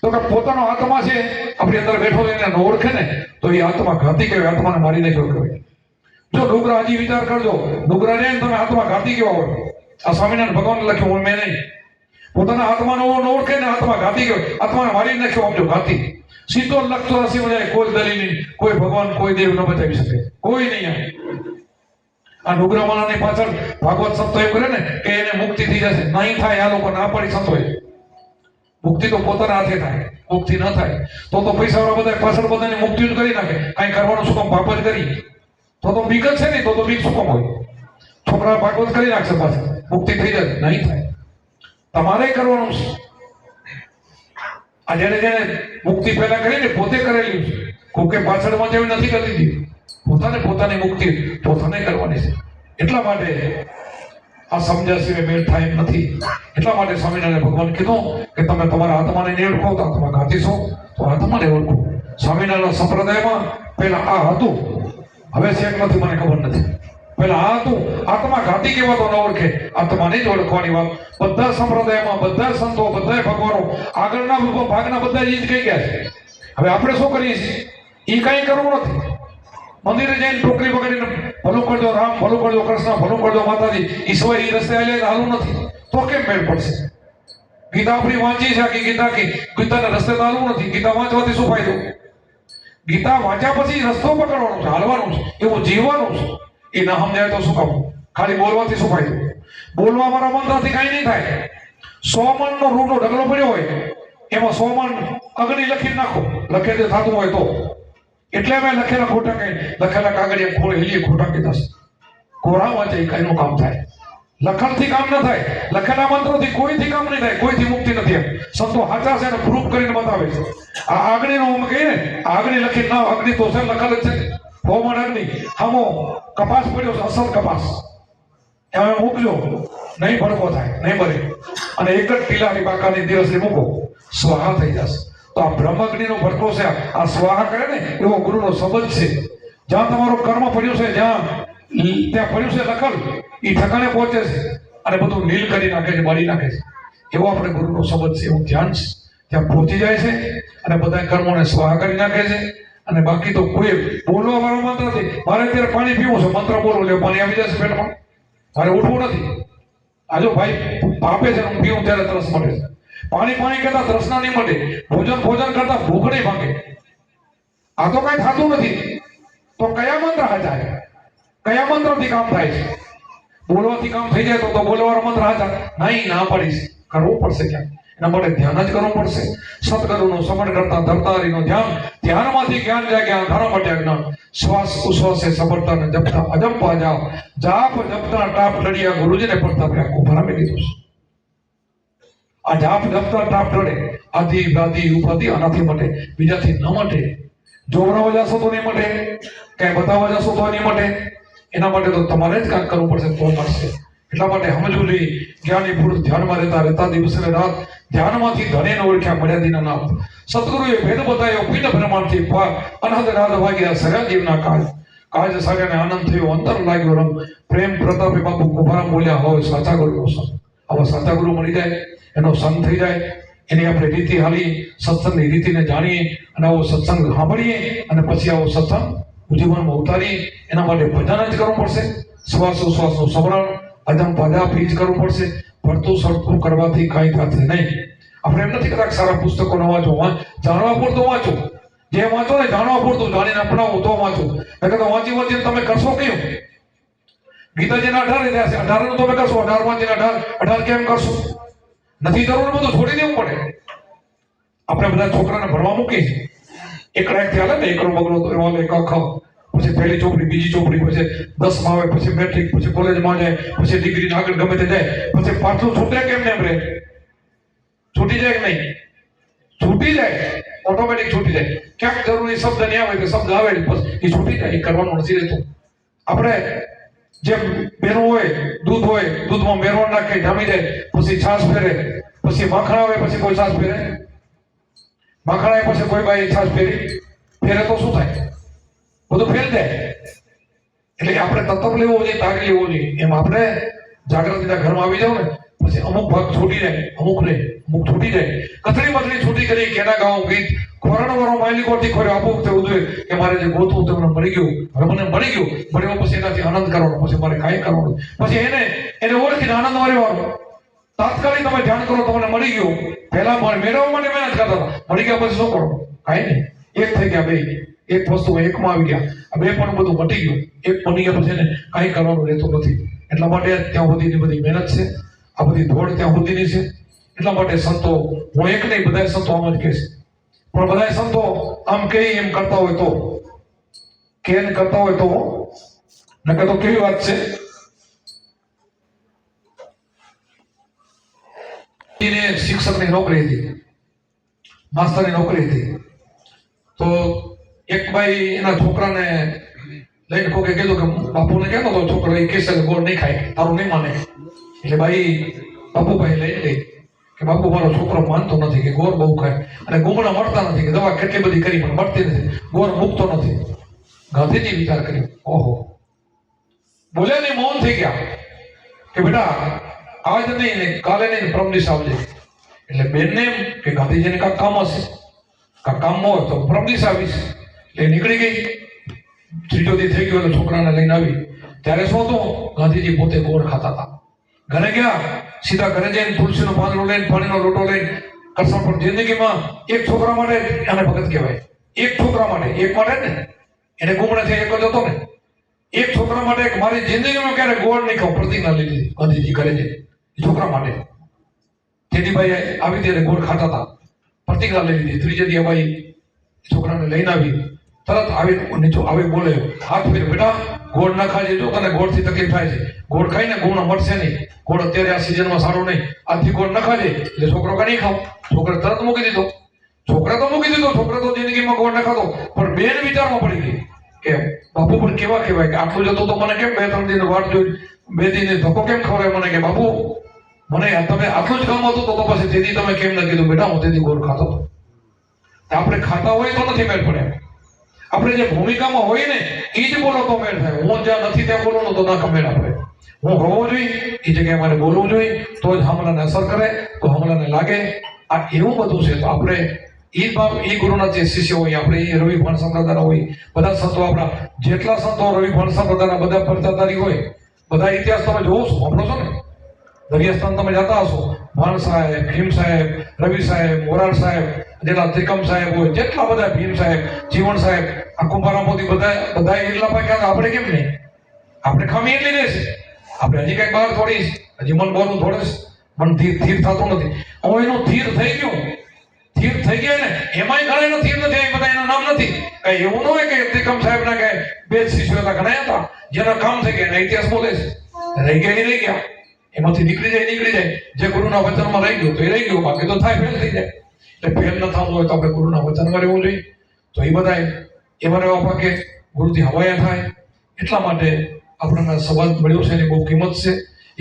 તો કે પોતાનો આત્મા છે આપણી અંદર બેઠો એને ન ઓળખે ને તો એ આત્મા ઘાતી કહેવાય, આત્માને મારી નાખ્યો કહેવાય. જો ડુગરા હજી વિચાર કરજો, ડુગરા ને તમે આત્મા ઘાતી કેવા હોય? આ સ્વામિનારાયણ ભગવાન લખ્યું, મેં નહીં. પોતાના આત્માનો ન ઓળખે ને આત્મા ઘાતી કહેવાય, આત્માને મારી નાખ્યો. સમજો ઘાતી સીધો લખતો હસી જાય. કોઈ દલીલ નહીં, કોઈ ભગવાન કોઈ દેવ ન બચાવી શકે, કોઈ નહીં. આ ડુગરામાલાની પાછળ ભાગવત સંતો એમ કરે ને કે એને મુક્તિ થઈ જશે. નહીં થાય. આ લોકો ના પાડી સંતોએ. મુક્તિ તો પોતાના હાથે થાય, મુક્તિ ન થાય તો પૈસાવાળા બધા પાછળ બધાની મુક્તિ જ કરી નાખે. કાંઈ કરવાનું શું કામ? પાપ જ કરી. તો બીક જ છે નહીં. તો બીક શું કામ હોય? છોકરા ભાગવત કરી નાખશે પાછળ, મુક્તિ થઈ જશે. નહીં થાય. તમારે કરવાનું છે. આ જેને મુક્તિ પેલા કરીને પોતે કરેલી છે. કોકે પાછળમાં જેવી નથી કરી દીધી. પોતાની મુક્તિ પોતાને કરવાની છે. એટલા માટે આ સમજ્યા સિવાય મેળ થાય એમ નથી. એટલા માટે સ્વામિનારાયણ ભગવાન કીધું કે તમે તમારા આત્માને નહીં ઓળખો તો આત્મા ઘાતી છો, તો આત્માને ઓળખો. સ્વામિનારાયણ સંપ્રદાયમાં પહેલા આ હતું, હવે છે કે નથી મને ખબર નથી. પહેલા આ હતું, આત્મા ઘાતી કહેવાતો ન ઓળખે, આત્માને જ ઓળખવાની વાત. બધા સંપ્રદાયમાં બધા સંતો બધા ભગવાનો આગળના ભાગના બધા જ કહી ગયા છે. હવે આપણે શું કરીએ છીએ? એ કઈ કરવું નથી. મંદિરે જઈને ટોકરી પકડીને ભલું કરજો રામ, ભલું કરજો કૃષ્ણ, ભલું કરજો માતાજી, ઈશ્વર એ રસ્તે આલે હાલું નથી. તો કેમ મેળ પડશે? ગીતા આપણી વાંચી છે આખી ગીતા કે ગીતાના રસ્તે તો હાલવું નથી. ગીતા વાંચવાથી શું ફાયદો? ગીતા વાંચ્યા પછી રસ્તો પકડવાનો છે, હાલવાનું છે, એવું જીવવાનું છે. એ ના સમજાય તો શું કામ? ખાલી બોલવાથી શું ફાયદો? બોલવા મારા મંત્રથી કઈ નહીં થાય. 100 મણનો રૂનો ઢગલો પડ્યો હોય એમાં 100 મણ અગ્નિ લખી નાખો, લખે તે થતું હોય તો. એટલે અમે લખેલા ખોટા કઈ લખેલા કાગળિયા ખોળે હેલીએ ખોટા કીધા છે. કોરા વાંચે કઈ નું કામ થાય? લખણથી કામ ન થાય. લખેલા મંત્રોથી કોઈથી કામ નહીં થાય, કોઈથી મુક્તિ નથી. સંતો સાચા છે ને પ્રૂફ કરીને બતાવે છે. આ આગળીનો હું કહીએ ને, આગળી લખી ના, અગ્નિ તો છે લખેલ જ છે. હોમણ અગ્નિ હામો કપાસ પડ્યો છે, અસલ કપાસ, એમાં મૂકજો, નહીં ભડકો થાય, નહીં બને. અને એક જ ટીલાની બાકાની દિવસે મૂકો, સ્વાહા થઈ જશે. તો આ બ્રહ્મગ્નિનો ભડકો છે, આ સ્વાહા કરે ને એવો ગુરુનો સંબંધ છે. જ્યાં તમારો કર્મ પડ્યું છે, ત્યાં પડ્યું છે લખલ, એ ઠકાણે પહોંચે છે અને બધું નીલ કરી નાખે છે, બાળી નાખે છે. એવો આપણે ગુરુનો સંબંધ છે, એવું ધ્યાન છે. ત્યાં પહોંચી જાય છે અને બધા કર્મોને સ્વાહા કરી નાખે છે. અને બાકી તો કોઈ બોલવા વાળો મંત્ર નથી. મારે અત્યારે પાણી પીવું છે, મંત્ર બોલો એટલે પાણી આવી જશે પેટમાં. મારે ઉઠવું નથી. આજો ભાઈ પાપે છે, હું પીવું ત્યારે તરસ મળે છે. પાણી કરતા તૃષ્ણા નહીં મળે. ભોજન કરતા ભૂખ નહીં ભાગે. આ તો કઈ થતું નથી. તો કયા મંત્ર હાજર? કયા મંત્રથી કામ થાય છે? બોલવાથી કામ થઈ જાય તો બોલવાનો મંત્ર હાજર નહીં. ના પડીશ, કરવું પડશે. ક્યાં? એના માટે ધ્યાન જ કરવું પડશે. સદગુરુનું સમણ કરતા ધરતારીનું ધ્યાન, ધ્યાનમાંથી જ્ઞાન જાય, જ્ઞાન ધારા માટે જ્ઞાન. શ્વાસ ઉશ્વાસે સબળતાને જપતા અજંપા જાઓ, જાપ જપતા ટાપ લડિયા ગુરુજીને પડતા આખું ભરાવી દીધું છે. આ જાપ જપતા ટાપ લડે, આદિ વ્યાધિ ઉપાધિ આનાથી મટે, બીજાથી ન મટે. જોવરાવા જશો તો નહીં મટે, કઈ બતાવવા જશો તો નહીં મટે. એના માટે તો તમારે જ કામ કરવું પડશે તો મળશે. એટલા માટે સમજવું જોઈએ, જ્ઞાની પુરુષ ધ્યાનમાં રહેતા દિવસે ને રાત ધ્યાનમાંથી ધનેને ઓળખ્યા મર્યાદિના નામ. સદગુરુએ ભેદ બતાવ્યો ભિન્ન પ્રમાણથી અનહદ રાત વાગ્યા સર્યા જીવના કાજ સાગરને આનંદ થયો, અંતર લાગ્યો રંગ. પ્રેમ પ્રતાપે બાપુ કુભારામ બોલ્યા, હોય સાચા ગુરુનો સંગ. આવા સાચા ગુરુ મળી જાય, એનો સંગ થઈ જાય, એની આપણે રીતિ હાલી, સત્સંગની રીતિને જાણીએ અને આવો સત્સંગ સાંભળીએ અને પછી આવો સત્સંગ જીવનમાં ઉતારીએ. એના માટે ભજન જ કરવું પડશે. શ્વાસ ઉશ્વાસનું સમરણ અજંપા જ કરવું પડશે. ભરતું સરખું કરવાથી કાંઈ થશે નહીં. આપણે એમ નથી કહેતા સારા પુસ્તકો ન વાંચો, જાણવા પૂરતું વાંચો. જે વાંચો ને જાણવા પૂરતું, જાણીને અપનાવો તો વાંચો. નકર તો વાંચીને તમે કરશો કયું? ગીતાજીના 18 થયા છે, 18 નું તમે કરશો, 18 માંથી 18 કેમ કરશો? નથી જરૂર, બધું છોડી દેવું પડે. આપણે બધા છોકરાને ભણવા મૂકીએ છીએ, એકડા એકથી હાલે ને, એકડો બગડો તો એમાં લે ક પછી પહેલી ચોપડી, બીજી ચોપડી, પછી 10 આવે, પછી મેટ્રિક, પછી કોલેજમાં જાય, પછી ડિગ્રી આગળ ગમે તે જાય, પછી પાછું છૂટે કેમ ને? એમ રહે, છૂટી જાય કે નહીં? છૂટી જાય, ઓટોમેટિક છૂટી જાય. ક્યાંક જરૂરી શબ્દ નહીં આવે તો શબ્દ આવે એ છૂટી જાય, એ કરવાનું નથી રહેતું. આપણે જેમ બેનું હોય, દૂધમાં મેરવણ નાખે, જામી જાય, પછી છાશ ફેરે, પછી માખણ આવે, પછી કોઈ છાશ ફેરે, માખણ આવે પછી કોઈ બાઈ છાશ ફેરે તો શું થાય? બધું ફેલ જાય. એટલે આપણે તત્વ લેવો જોઈએ, તાગ લેવો જોઈએ. એમ આપણે જાગૃતિના ઘરમાં આવી જાવ ને, પછી અમુક ભાગ છૂટી જાય, અમુક છૂટી જાય. કથળી બથળી છૂટી કરી, કેના ગાઉં ગીત ખોરાણવાળો માલિકોથી ખોરે આપવું થયું જોઈએ કે મારે જે ગોતવું તમને મળી ગયું, હવે મને મળી ગયું, મળ્યો પછી એનાથી આનંદ કરવાનો, પછી મારે કાંઈ કરવાનું, પછી એને ઓળખીને આનંદ મારવાનો. તાત્કાલિક તમે ધ્યાન કરો, તમને મળી ગયું. પહેલા મેળવવા માટે મહેનત કરતા હતા, મળી ગયા પછી શું કરો? કાંઈ નહીં. એક થઈ ગયા બે, એક વસ્તુ એકમાં આવી ગયા, આ બે પણ બધું મટી ગયું. એક બની ગયા પછી એને કાંઈ કરવાનું રહેતું નથી. એટલા માટે ત્યાં સુધીની બધી મહેનત છે, આ બધી દોડ ત્યાં સુધીની છે. એટલા માટે સંતો, હું એક નહીં, બધા સંતો આમ જ કહેશે. પણ બધા સંતો આમ કે એમ કરતા હોય તો કરતા હોય તો નકર તો કેવી વાત છે. શિક્ષકની નોકરી હતી, માસ્તરની નોકરી હતી. તો એક ભાઈ એના છોકરાને લઈને કોકે કીધું કે બાપુને કહેતો તો છોકરો એ કેસે ગોળ નહીં ખાય, તારું નહીં માને. એટલે ભાઈ બાપુભાઈ લઈ લે કે બાપુ મારો છોકરો માનતો નથી કે ગોળ બહુ ખાય અને ગુમડા મળતા નથી, કે દવા કેટલી બધી કરી પણ મળતી નથી, ગોળ મૂકતો નથી. ગાંધીજી વિચાર કર્યો, ઓહો, બોલ્યા નહીં, મૌન થઈ ગયા કે બેટા આજ નહીં ને કાલે નહીં, પરમ દિવસે આવજે. એટલે બેનને એમ કે ગાંધીજીને કાંઈક કામ હશે, કાંઈક કામ હોય તો પરમ દિવસે આવીશ. એટલે નીકળી ગઈ. ત્રીજો દી થઈ ગયો એટલે છોકરાને લઈને આવી. ત્યારે શું હતું? ગાંધીજી પોતે ગોળ ખાતા હતા. ઘરે ગયા, સીધા ઘરે જઈને તુલસીનો પાંદડો લઈને, પાણીનો લોટો લઈને કરશો. પણ જિંદગીમાં એક છોકરા માટે આને ભગત કહેવાય. એક છોકરા માટે, એક માટે ને એને ગુમડેથી એક જ હતો ને, એક છોકરા માટે મારી જિંદગીમાં ક્યારે ગોળ નહીં ખાવ પ્રતિજ્ઞા લીધી ગાંધીજી ઘરે જઈને છોકરા માટે. તેદીભાઈ આવી ત્યારે ગોળ ખાતા હતા, પ્રતિજ્ઞા લઈ લીધી. ત્રીજે દી ભાઈ છોકરાને લઈને આવી, તરત આવી બોલે, હાથ ફેર, બેટા ગોળ ના ખાજે, જો તને ગોળથી તકલીફ થાય છે, ગોળ ખાઈને ગુણ મળશે નહીં, ગોળ અત્યારે આ સિઝનમાં સારો નહીં, આજથી ગોળ ન ખાજે. એટલે છોકરો કા નહીં ખાવ, છોકરા તરત મૂકી દીધો. છોકરા તો જિંદગીમાં ગોળ ન ખાતો. પણ બેન વિચારમાં પડી ગઈ કે બાપુ પણ કેવા કહેવાય કે આટલું જતું તો મને કેમ 2-3 દિન વાટ જોઈ, 2 દિન ધક્કો કેમ ખવડાય મને કે બાપુ મને તમે આટલું જ કામ હતું તો પછી તેથી તમે કેમ ન કીધું? બેટા હું તેથી ગોળ ખાતો હતો. આપણે ખાતા હોય તો નથી મેળ પડે. આપણે જે ભૂમિકામાં હોય ને એ જ બોલો તો મેળ થાય. હું જ્યાં નથી ત્યાં બોલો તો ના મેળ આપણે. હું હોવો જોઈએ એ જગ્યાએ મારે બોલવું જોઈએ, તો જ હમણાને અસર કરે, તો હમણાને લાગે. આ એવું બધું છે. તો આપણે એ ગુરુના જે શિષ્ય હોય, આપણે એ રવિ ભણ સંપ્રદાયના હોય, બધા સંતો આપણા જેટલા સંતો રવિ ભણ સંપ્રદાયના બધા પરદાતારી હોય, બધા ઇતિહાસ તમે જોવો છો, સાંભળો છો ને? દરિયાસ્થાન તમે જતા હશો, ભાણ સાહેબ, ભીમ સાહેબ, રવિ સાહેબ, મોરાર સાહેબ, જેટલા ત્રિકમ સાહેબ હોય, જેટલા બધા ભીમ સાહેબ, જીવન સાહેબ, આ કુંભારા મોદી બધા એટલા પાક્યા. આપણે કેમ નહીં? આપણે ખામી એટલી રહેશે. આપણે હજી કઈક બહાર થોડી, હજી મન બહારનું થોડે મન થીર થતું નથી. હવે એનું થીર થઈ ગયું, થીર થઈ ગયા ને એમાંય ઘણા એનો થીર નથી. બધા એનું નામ નથી. કઈ એવું ન હોય કે ત્રિકમ સાહેબ ના કઈ 2 શિષ્યો હતા, ઘણા હતા જેના કામ થઈ ગયા, ઇતિહાસ બોલે છે. રહી ગયા. એમાંથી નીકળી જાય. જે ગુરુના વચનમાં રહી ગયો તો એ રહી ગયો, બાકી તો થાય ફેલ થઈ જાય. એટલે ફેલ ન થવું હોય તો આપણે ગુરુના વચનમાં રહેવું જોઈએ. તો એ બધા એવા રહેવા પાકે, ગુરુથી હવાયા થાય. એટલા માટે આપણને સંબંધ મળ્યો છે, એની બહુ કિંમત છે.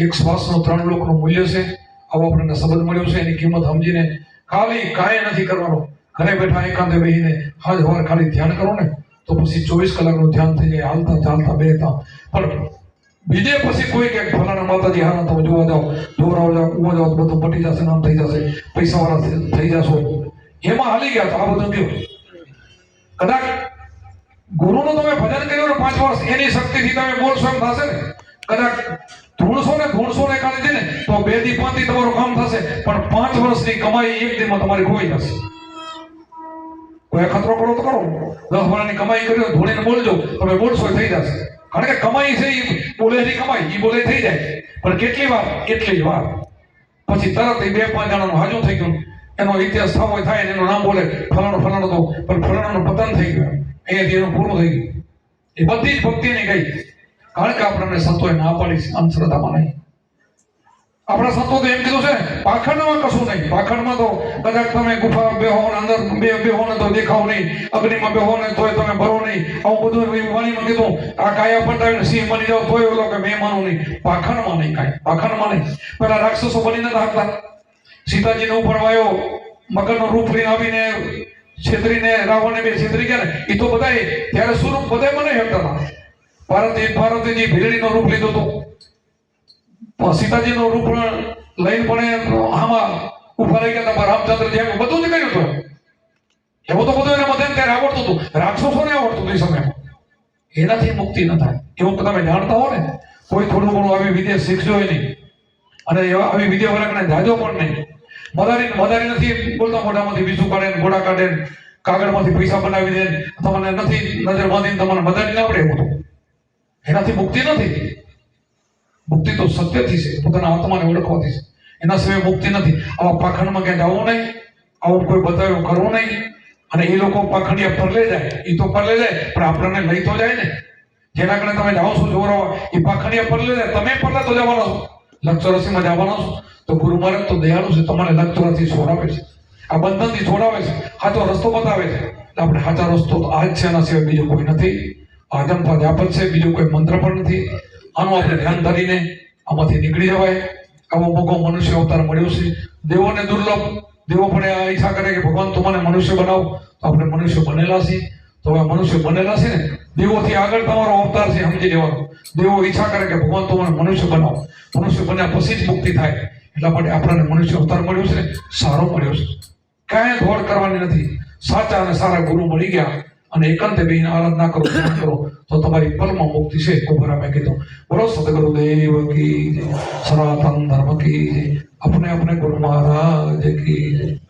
એક શ્વાસનો 3 લોકનું મૂલ્ય છે. આવો આપણને સંબંધ મળ્યો છે, એની કિંમત સમજીને ખાલી કાંઈ નથી કરવાનું. ઘરે બેઠા એકાંતે બેસીને હાજ હવાર ખાલી ધ્યાન કરો ને તો પછી 24 કલાકનું ધ્યાન થઈ જાય, હાલતા ચાલતા બેહતા. પણ બીજે પછી કોઈ કે ફલાણા માતાજી હારા તમે જોવા જાઓ, જોરાવ જાઓ, કુવા જાઓ, બધું પટી જશે, નામ થઈ જશે, પૈસાવાળા થઈ જશો, એમાં હાલી ગયા તો આ બધું ગયું. કદાચ ગુરુનું તમે ભજન કર્યું ને 5 વર્ષ, એની શક્તિથી તમે બોલશો એમ થશે ને. કદાચ ધૂણસો ને કાઢી દે ને તો 2 થી 5 થી તમારું કામ થશે. પણ 5 વર્ષની કમાઈ 1 દિનમાં તમારી ખોઈ જશે. કોઈ ખતરો કરો તો કરો, 10 વર્ષની કમાઈ કરી ધૂણીને બોલજો, તમે બોલશો થઈ જશે. કારણ કે કમાઈ છે એ બોલેથી કમાઈ, એ બોલે થઈ જાય, પણ કેટલી વાર પછી તરત એ 2-5 જણાનું હાજુ થઈ ગયું, એનો ઇતિહાસ થવો થાય ને એનું નામ બોલે ફલાણો તો, પણ ફલાણાનું પતન થઈ ગયું, અહીંયાથી એનું પૂરું થઈ ગયું. એ બધી જ ભક્તિની ગઈ, કારણ કે આપણને સંતોએ ના પાડી છે અંધશ્રદ્ધામાં નહીં. આપણા સંતો તો એમ કીધું છે પાખંડમાં કશું નહીં. પાખંડમાં તો કદાચ તમે ગુફા બેહો ને અંદર બેહો ને તો દેખાવ નહીં, અગ્નિમાં બેહો ને તોય તમે ભરો નહીં, આવું બધું વાણીમાં કીધું. આ કાયા પટાવીને સિંહ બની જાવ તોય ઓલો કે મેં માનું નહીં. પાખંડમાં નહીં, કાંઈ પાખંડમાં નહીં. પેલા રાક્ષસો બનીને હતા, સીતાજીને ઉપર વાયો, મગરનું રૂપ લઈને આવીને છેતરીને રાવણને બે છેતરી ગયા ને, એ તો બધાય ત્યારે સ્વરૂપ બધાય મને હેઠતા હતા. પાર્વતીજી ભીલડીનું રૂપ લીધું હતું, સીતાજીનું રૂપ લઈને પણ આમાં ઉભા રહી ગયા હતા, રામચંદ્રજી એમ બધું જ કર્યું હતું. એવું તો બધું એને બધાને ત્યારે આવડતું હતું, રાક્ષસોને આવડતું હતું એ સમયમાં. એનાથી મુક્તિ ન થાય એવું તમે જાણતા હો ને. કોઈ થોડું ઘણું આવી વિદ્યા શીખજો નહીં, અને આવી વિદ્યા વળાકને જાજો પણ નહીં. મદારી નથી બોલતા, મોઢામાંથી બીજું કાઢે ને ઘોડા કાઢે ને કાગળમાંથી પૈસા બનાવી દે, તમને નથી નજર બાંધીને તમને મદારી ના આવડે એવું તો. એનાથી મુક્તિ નથી. મુક્તિ તો સત્યથી છે, પોતાના આત્માને ઓળખવાથી છે. એના સિવાય મુક્તિ નથી. આવા પાખંડમાં ક્યાંય જવું નહીં, આવું કોઈ બતાવ્યું કરવું નહીં. અને એ લોકો પાખંડિયા પરલે જાય, એ તો પરલે જાય, પણ આપણને લઈ તો જાય ને. જેના કારણે તમે જાઓ છો જોરાવા, એ પાખંડિયા પરલે જાય, તમે પરલે તો જવાના છો, લક્ષરસીમાં જવાના છો. તો ગુરુ મહારાજ તો દયાળુ છે, તમારે લક્ષરથી છોડાવે છે, આ બંધનથી છોડાવે છે, સાચો રસ્તો બતાવે છે. આપણે સાચા રસ્તો તો આ જ છે, એના સિવાય બીજો કોઈ નથી. આજંપા જાપત છે, બીજો કોઈ મંત્ર પણ નથી. આનું આપણે ધ્યાન ધરીને આમાંથી નીકળી જવાય. આવો મોકો મનુષ્ય અવતાર મળ્યો છે, દેવોને દુર્લભ. દેવો પણ આ ઈચ્છા કરે કે ભગવાન તું મને મનુષ્ય બનાવો, તો આપણે મનુષ્ય બનેલા છીએ. તો હવે મનુષ્ય બનેલા છે ને, દેવોથી આગળ તમારો અવતાર છે, સમજી લેવાનું. દેવો ઈચ્છા કરે કે ભગવાન તું મને મનુષ્ય બનાવો, મનુષ્ય બન્યા પછી જ મુક્તિ થાય. એટલા માટે આપણને મનુષ્ય અવતાર મળ્યો છે ને, સારો મળ્યો છે. કાંઈ દોડ કરવાની નથી. સાચા અને સારા ગુરુ મળી ગયા અને એકાંતે બેહીને આરાધના કરો, ધ્યાન કરો, તો તમારી પલમાં મુક્તિ છે. કુંભરામે કીધું. બોલો સદગુરુદેવ કી જય, સનાતન ધર્મ કી જય, अपने गुरु महाराज की जय।